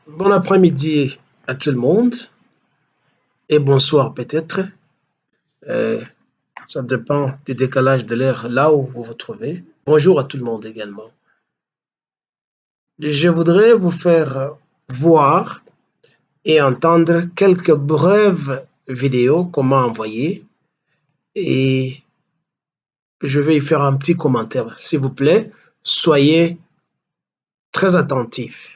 Bon après-midi à tout le monde et bonsoir peut-être. Euh, Ça dépend du décalage de l'heure là où vous vous trouvez. Bonjour à tout le monde également. Je voudrais vous faire voir et entendre quelques brèves vidéos comment envoyer et je vais y faire un petit commentaire. S'il vous plaît, soyez très attentifs.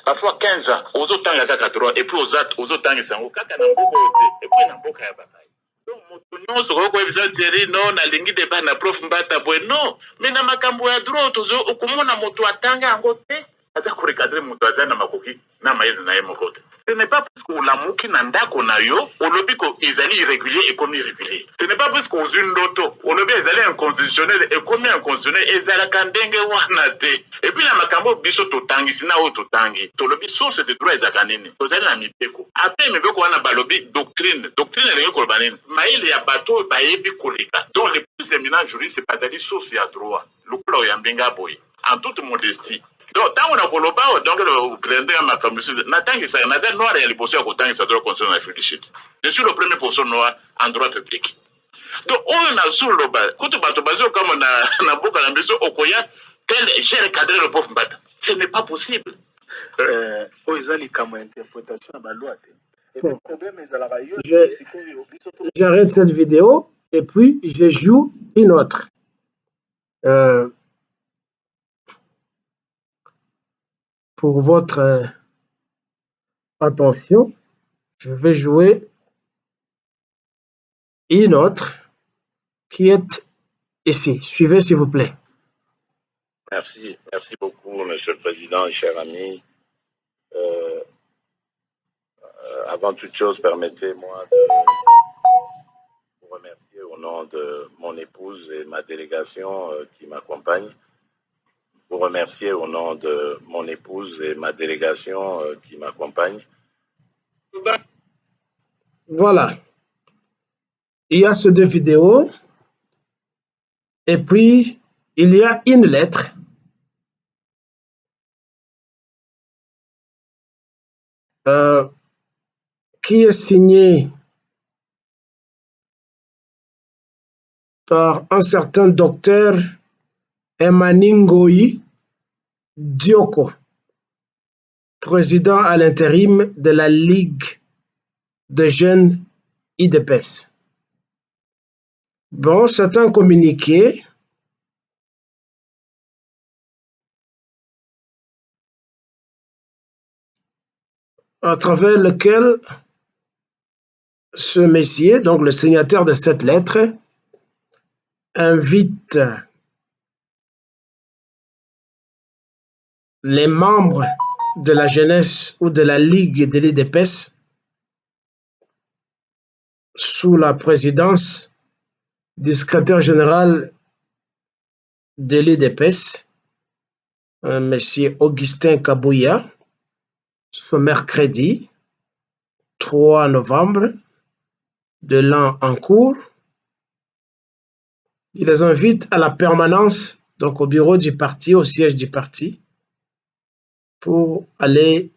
Parfois 15 ans, ozotanga kaka droit et puis ozotangisa yango kaka na mboka oyo te et puis na mboka ya bakai. Donc moto nyonso okoyebisa teri no nalingi débat na prof Mbata boye non mais na makambo ya droit okomona moto atanga yango te aza korecadre moto aza na makoki na mayele na ye moko te. Ce n'est pas parce que olamuki na ndako na yo olobi ko ezali irrégulier ekomi irrégulier. Ce n'est pas parce que ozwi ndoto olobi ezali inconstitutionnel ekomi inconstitutionnel ezalaka ndenge wana te. Et puis na makambo biso totangisi na oyo totangi tolobi source de droit ezalaka nini tozali na mibeko après mibeko wana balobi doctrine elingi koloba nini mayele ya bato oyo bayebi koleka donc les plus éminents juristes bazali source ya droit lokola oyo ya mbenga boye en toute modestie. Donc tant on a koloba donc le président makambo natangisa naza noir ya liboso ya kotangisa droit constitutionnel en Afrique du Sud. Je suis le premier personne noir en droit public. Donc oyo na soloba kutu bato bazo kama na boka na biso okoya tel j'ai recadré le pauvre Mbata. Ce n'est pas possible. J'arrête cette vidéo et puis je joue une autre. Pour votre attention, je vais jouer une autre qui est ici. Suivez s'il vous plaît. Merci beaucoup, Monsieur le Président et chers amis. Avant toute chose, permettez-moi de vous remercier au nom de mon épouse et ma délégation qui m'accompagne. Vous remercier au nom de mon épouse et ma délégation qui m'accompagne. Voilà. Il y a ces deux vidéos. Et puis, il y a une lettre qui est signée par un certain docteur Emaningoi Dioko, président à l'intérim de la Ligue de jeunes IDPS. Bon, c'est un communiqué à travers lequel ce messier, donc le signataire de cette lettre, invite les membres de la jeunesse ou de la Ligue de l'IDPS sous la présidence du secrétaire général de l'IDPS, M. Augustin Kabouya, ce mercredi 3 novembre de l'an en cours. Il les invite à la permanence, donc au bureau du parti, au siège du parti, pour aller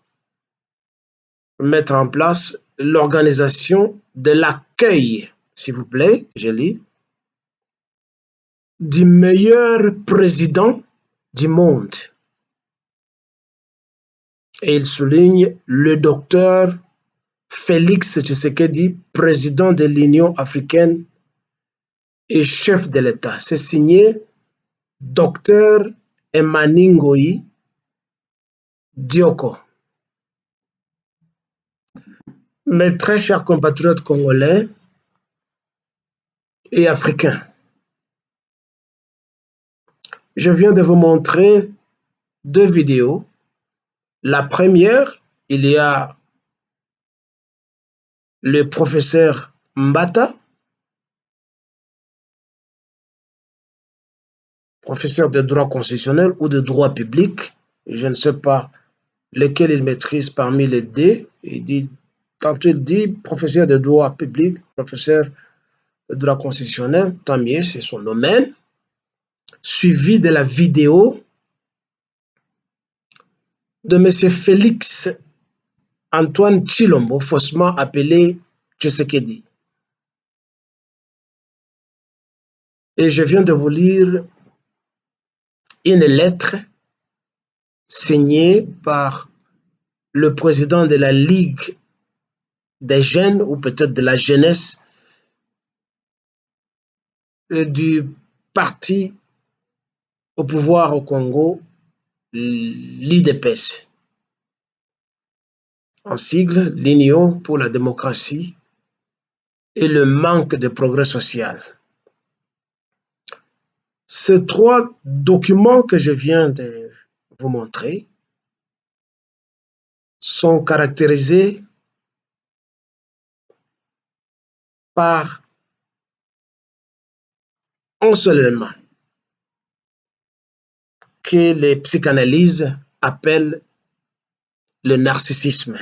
mettre en place l'organisation de l'accueil, s'il vous plaît, je lis, du meilleur président du monde. Et il souligne le docteur Félix Tshisekedi, président de l'Union africaine et chef de l'État. C'est signé docteur Emaningoi Dioko. Mes très chers compatriotes congolais et africains, je viens de vous montrer deux vidéos. La première, il y a le professeur Mbata, professeur de droit constitutionnel ou de droit public, je ne sais pas lequel il maîtrise parmi les deux. Tantôt il dit professeur de droit public, professeur de droit constitutionnel, tant mieux, c'est son domaine. Suivi de la vidéo de M. Félix Antoine Tshilombo, faussement appelé Tshisekedi. Et je viens de vous lire une lettre signée par le président de la Ligue des jeunes, ou peut-être de la jeunesse, du parti au pouvoir au Congo, l'IDPS. En sigle, l'Union pour la démocratie et le manque de progrès social. Ces trois documents que je viens de vous montrer sont caractérisés par un seul élément que les psychanalystes appellent le narcissisme.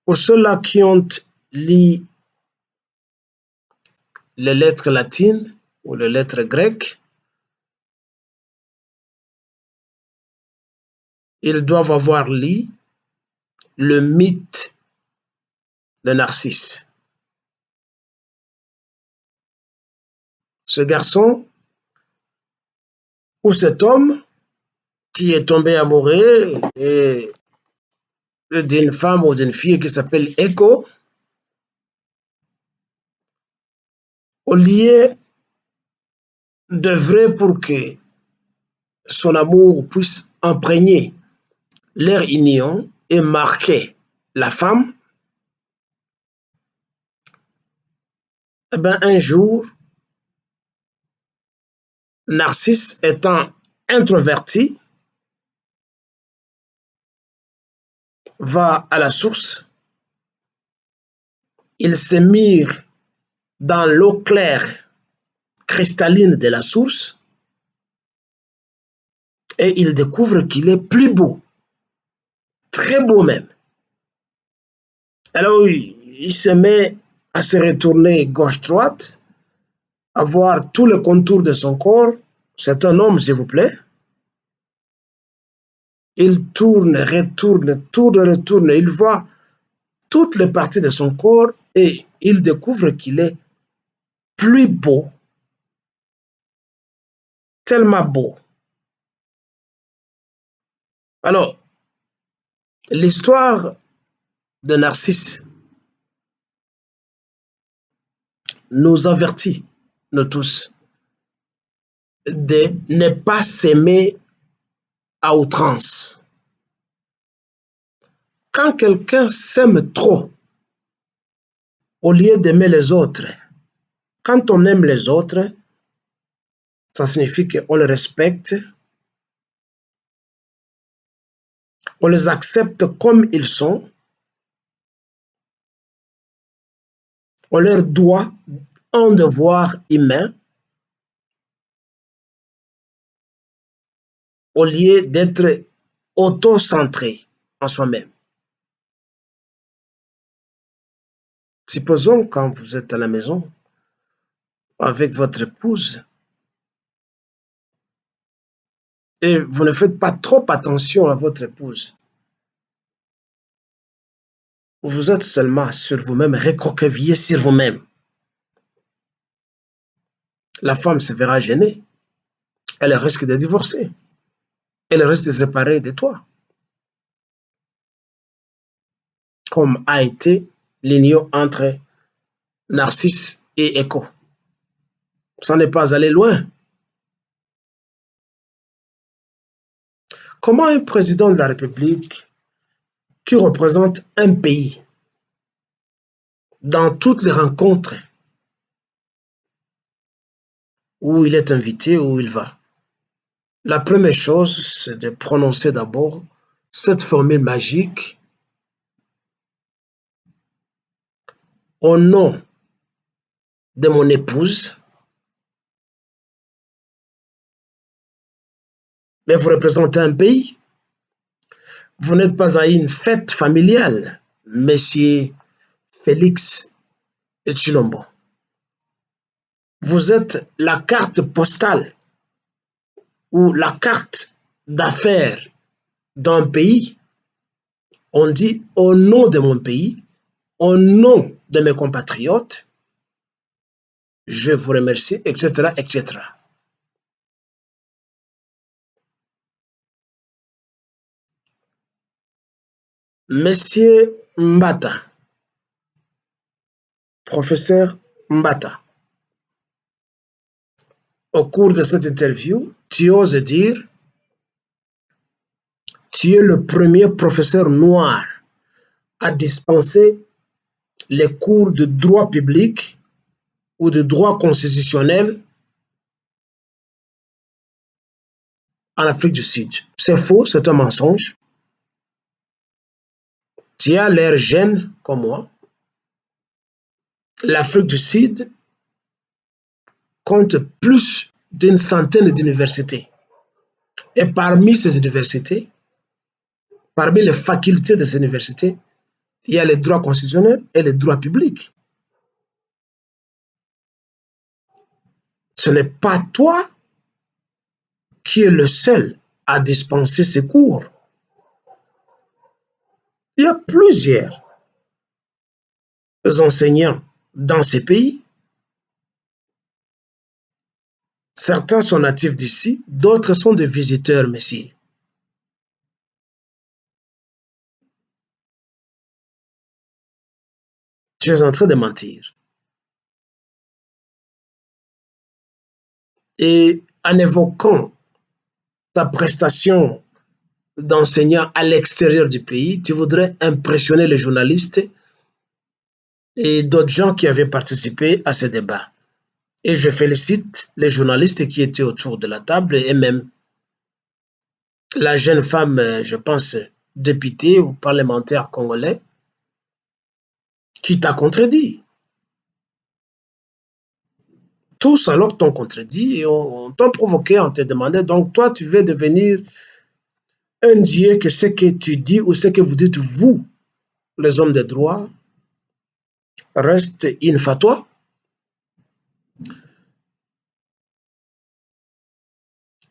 Pour ceux-là qui ont lu les lettres latines ou les lettres grecques, ils doivent avoir lu le mythe de Narcisse. Ce garçon ou cet homme qui est tombé amoureux d'une femme ou d'une fille qui s'appelle Echo, au lieu d'œuvrer pour que son amour puisse imprégner leur union et marquer la femme, eh bien, un jour, Narcisse étant introverti, va à la source, il se mire dans l'eau claire cristalline de la source et il découvre qu'il est plus beau, très beau même. Alors il se met à se retourner gauche-droite, à voir tous les contours de son corps. C'est un homme, s'il vous plaît. Il tourne, retourne, il voit toutes les parties de son corps et il découvre qu'il est plus beau, tellement beau. Alors, l'histoire de Narcisse nous avertit, nous tous, de ne pas s'aimer à outrance. Quand quelqu'un s'aime trop, au lieu d'aimer les autres, quand on aime les autres, ça signifie qu'on les respecte, on les accepte comme ils sont, on leur doit un devoir humain, au lieu d'être auto-centré en soi-même. Supposons quand vous êtes à la maison avec votre épouse et vous ne faites pas trop attention à votre épouse. Vous êtes seulement sur vous-même, recroquevillé sur vous-même. La femme se verra gênée. Elle risque de divorcer. Elle risque de se séparer de toi. Comme a été l'union entre Narcisse et Echo. Ça n'est pas allé loin. Comment un président de la République qui représente un pays dans toutes les rencontres où il est invité, où il va, la première chose, c'est de prononcer d'abord cette formule magique au nom de mon épouse, mais vous représentez un pays. Vous n'êtes pas à une fête familiale, Monsieur Félix Tshilombo. Vous êtes la carte postale ou la carte d'affaires d'un pays, on dit au nom de mon pays, au nom de mes compatriotes, je vous remercie, etc., etc. Monsieur Mbata, professeur Mbata, au cours de cette interview, tu oses dire, tu es le premier professeur noir à dispenser les cours de droit public ou de droit constitutionnel en Afrique du Sud. C'est faux, c'est un mensonge. Tu as l'air jeune comme moi. L'Afrique du Sud compte plus d'une centaine d'universités. Et parmi ces universités, parmi les facultés de ces universités, il y a les droits constitutionnels et les droits publics. Ce n'est pas toi qui es le seul à dispenser ces cours. Il y a plusieurs enseignants dans ces pays. Certains sont natifs d'ici, d'autres sont des visiteurs, messieurs. Tu es en train de mentir. Et en évoquant ta prestation d'enseignant à l'extérieur du pays, tu voudrais impressionner les journalistes et d'autres gens qui avaient participé à ce débat. Et je félicite les journalistes qui étaient autour de la table et même la jeune femme, je pense, députée ou parlementaire congolais, qui t'a contredit. Tous alors t'ont contredit et on t'a provoqué, on te demandait, donc toi tu veux devenir un dieu que ce que tu dis ou ce que vous dites, vous, les hommes de droit, reste une fatwa.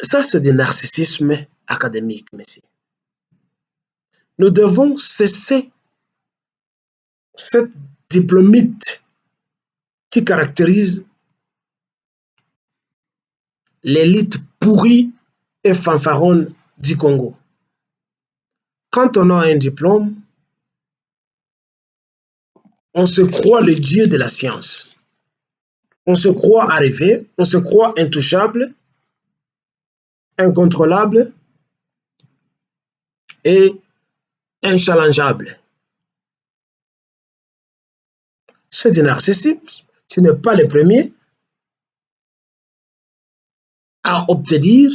Ça, c'est du narcissisme académique, messieurs. Nous devons cesser cette diplômite qui caractérise l'élite pourrie et fanfaronne du Congo. Quand on a un diplôme, on se croit le dieu de la science. On se croit arrivé, on se croit intouchable, incontrôlable et inchallengeable. C'est du narcissisme. Tu n'es pas le premier à obtenir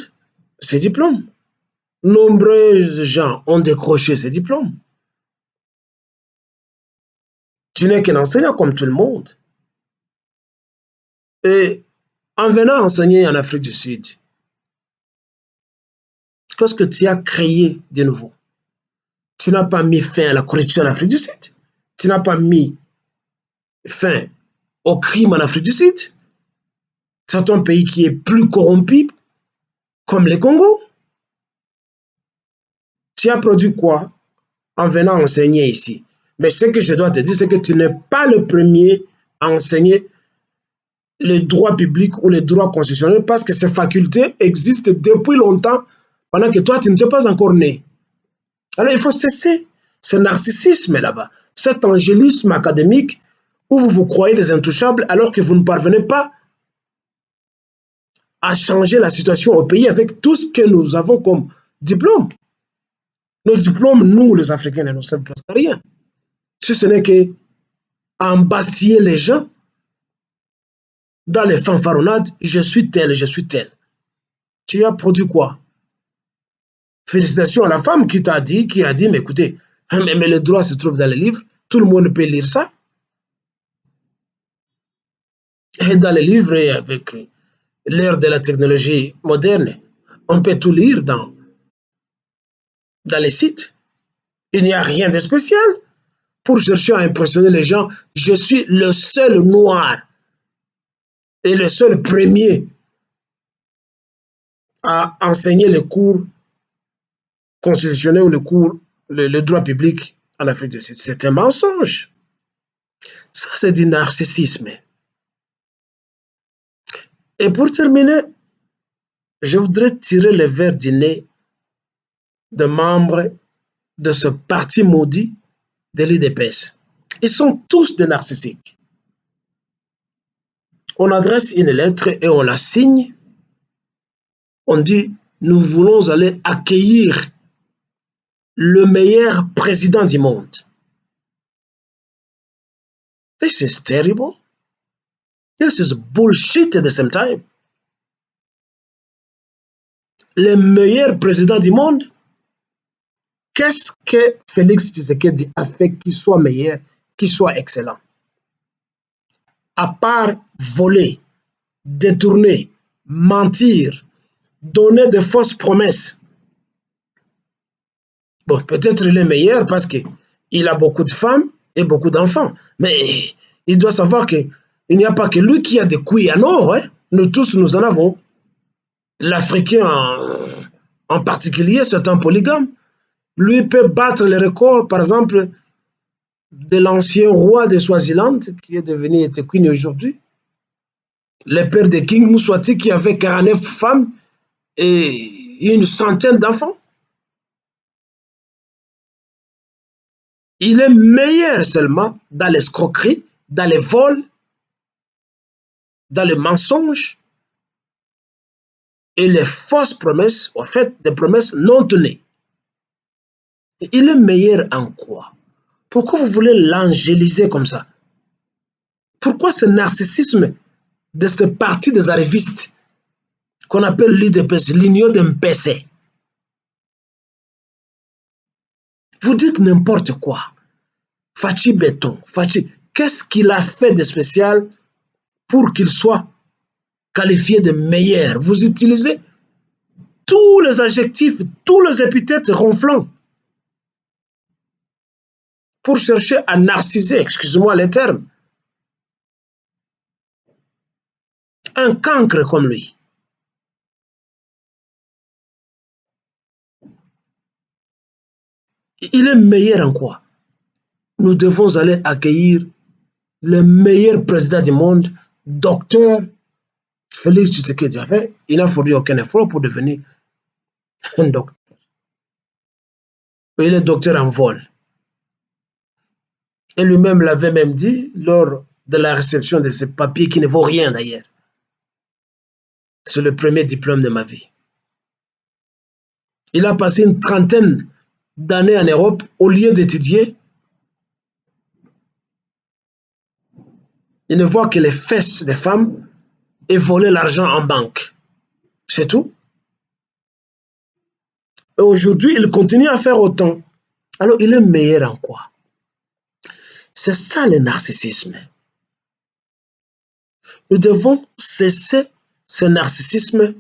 ces diplômes. Nombreux gens ont décroché ces diplômes. Tu n'es qu'un enseignant comme tout le monde. Et en venant enseigner en Afrique du Sud, qu'est-ce que tu as créé de nouveau? Tu n'as pas mis fin à la corruption en Afrique du Sud. Tu n'as pas mis fin au crime en Afrique du Sud. C'est un pays qui est plus corrompu, comme le Congo. Tu as produit quoi en venant enseigner ici? Mais ce que je dois te dire, c'est que tu n'es pas le premier à enseigner le droit public ou le droit constitutionnel parce que ces facultés existent depuis longtemps pendant que toi, tu n'étais pas encore né. Alors, il faut cesser ce narcissisme là-bas, cet angélisme académique où vous vous croyez des intouchables alors que vous ne parvenez pas à changer la situation au pays avec tout ce que nous avons comme diplôme. Nos diplômes, nous, les Africains, ne nous servent presque à rien. Si ce n'est qu'embastiller les gens dans les fanfaronnades, je suis tel, je suis tel. Tu as produit quoi? Félicitations à la femme qui t'a dit, qui a dit, mais écoutez, mais le droit se trouve dans les livres, tout le monde peut lire ça. Et dans les livres, et avec l'ère de la technologie moderne, on peut tout lire dans les sites. Il n'y a rien de spécial. Pour chercher à impressionner les gens, je suis le seul noir et le seul premier à enseigner les cours constitutionnel ou le droit public en Afrique du Sud. C'est un mensonge. Ça, c'est du narcissisme. Et pour terminer, je voudrais tirer le verre du nez de membres de ce parti maudit de l'UDPS. Ils sont tous des narcissiques. On adresse une lettre et on la signe. On dit, nous voulons aller accueillir le meilleur président du monde. This is terrible. This is bullshit at the same time. Le meilleur président du monde? Qu'est-ce que Félix Tshisekedi a fait qu'il soit meilleur, qu'il soit excellent? À part voler, détourner, mentir, donner de fausses promesses. Bon, peut-être il est meilleur parce qu'il a beaucoup de femmes et beaucoup d'enfants. Mais il doit savoir qu'il n'y a pas que lui qui a des couilles en or. Hein? Nous tous, nous en avons. L'Africain en particulier, c'est un polygame. Lui peut battre le record, par exemple, de l'ancien roi de Swaziland, qui est devenu Etequini aujourd'hui. Le père de King Mswati, qui avait 49 femmes et une centaine d'enfants. Il est meilleur seulement dans l'escroquerie, dans les vols, dans les mensonges et les fausses promesses, en fait, des promesses non tenues. Il est meilleur en quoi? Pourquoi vous voulez l'angéliser comme ça? Pourquoi ce narcissisme de ce parti des arrivistes qu'on appelle l'UDPS, l'Union d'un PC? Vous dites n'importe quoi. Fachi Béton, Fachi, qu'est-ce qu'il a fait de spécial pour qu'il soit qualifié de meilleur? Vous utilisez tous les adjectifs, tous les épithètes ronflants pour chercher à narciser, excusez-moi les termes, un cancre comme lui. Il est meilleur en quoi? Nous devons aller accueillir le meilleur président du monde, docteur Félix Tshisekedi. Il n'a fourni aucun effort pour devenir un docteur. Il est docteur en vol. Et lui-même l'avait même dit lors de la réception de ce papier qui ne vaut rien d'ailleurs. C'est le premier diplôme de ma vie. Il a passé une trentaine d'années en Europe au lieu d'étudier. Il ne voit que les fesses des femmes et voler l'argent en banque. C'est tout. Et aujourd'hui, il continue à faire autant. Alors, il est meilleur en quoi? C'est ça le narcissisme. Nous devons cesser ce narcissisme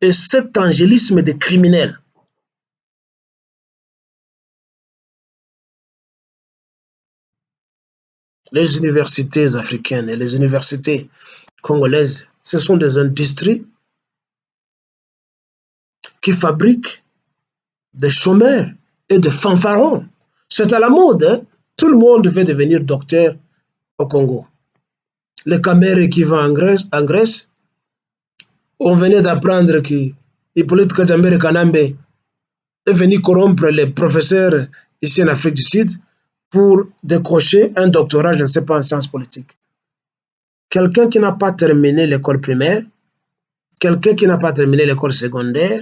et cet angélisme des criminels. Les universités africaines et les universités congolaises, ce sont des industries qui fabriquent des chômeurs et des fanfarons. C'est à la mode, hein? Tout le monde veut devenir docteur au Congo. Le Caméré qui va en Grèce, on venait d'apprendre qu'Hippolyte Kajambere Kanambe est venu corrompre les professeurs ici en Afrique du Sud pour décrocher un doctorat, je ne sais pas, en sciences politiques. Quelqu'un qui n'a pas terminé l'école primaire, quelqu'un qui n'a pas terminé l'école secondaire,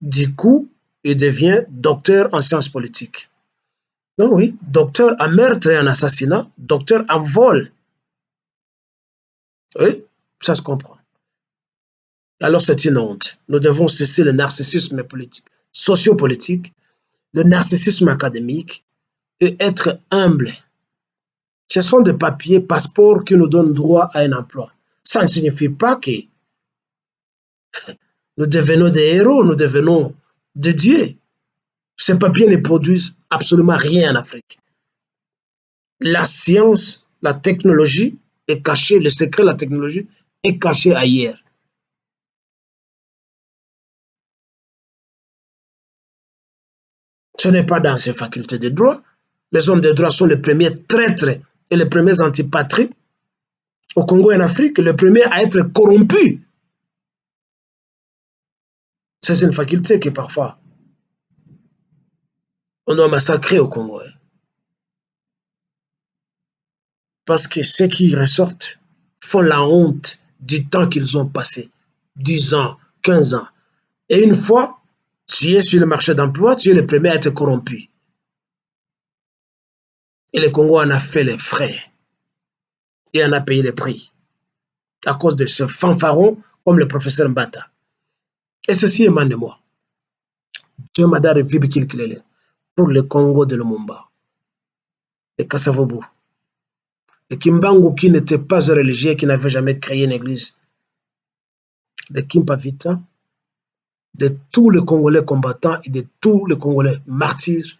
du coup, il devient docteur en sciences politiques. Donc oui, docteur en meurtre et en assassinat, docteur en vol. Oui, ça se comprend. Alors c'est une honte. Nous devons cesser le narcissisme politique, sociopolitique, le narcissisme académique et être humble. Ce sont des papiers, passeports qui nous donnent droit à un emploi. Ça ne signifie pas que nous devenons des héros, nous devenons des dieux. Ces papiers ne produisent absolument rien en Afrique. La science, la technologie est cachée, le secret de la technologie est caché ailleurs. Ce n'est pas dans ses facultés de droit. Les hommes de droit sont les premiers traîtres et les premiers antipatries au Congo et en Afrique, les premiers à être corrompus. C'est une faculté que parfois on a massacré au Congo. Parce que ceux qui ressortent font la honte du temps qu'ils ont passé, 10 ans, 15 ans. Et une fois, tu es sur le marché d'emploi, tu es le premier à être corrompu. Et le Congo en a fait les frais. Et en a payé les prix. À cause de ce fanfaron comme le professeur Mbata. Et ceci émane de moi. Dieu m'a donné pour le Congo de Lumumba, de Kassavobu, de Kimbangu qui n'était pas un religieux, qui n'avait jamais créé une église, de Kimpavita, de tous les Congolais combattants et de tous les Congolais martyrs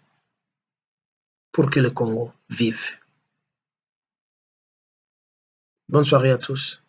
pour que le Congo vive. Bonne soirée à tous.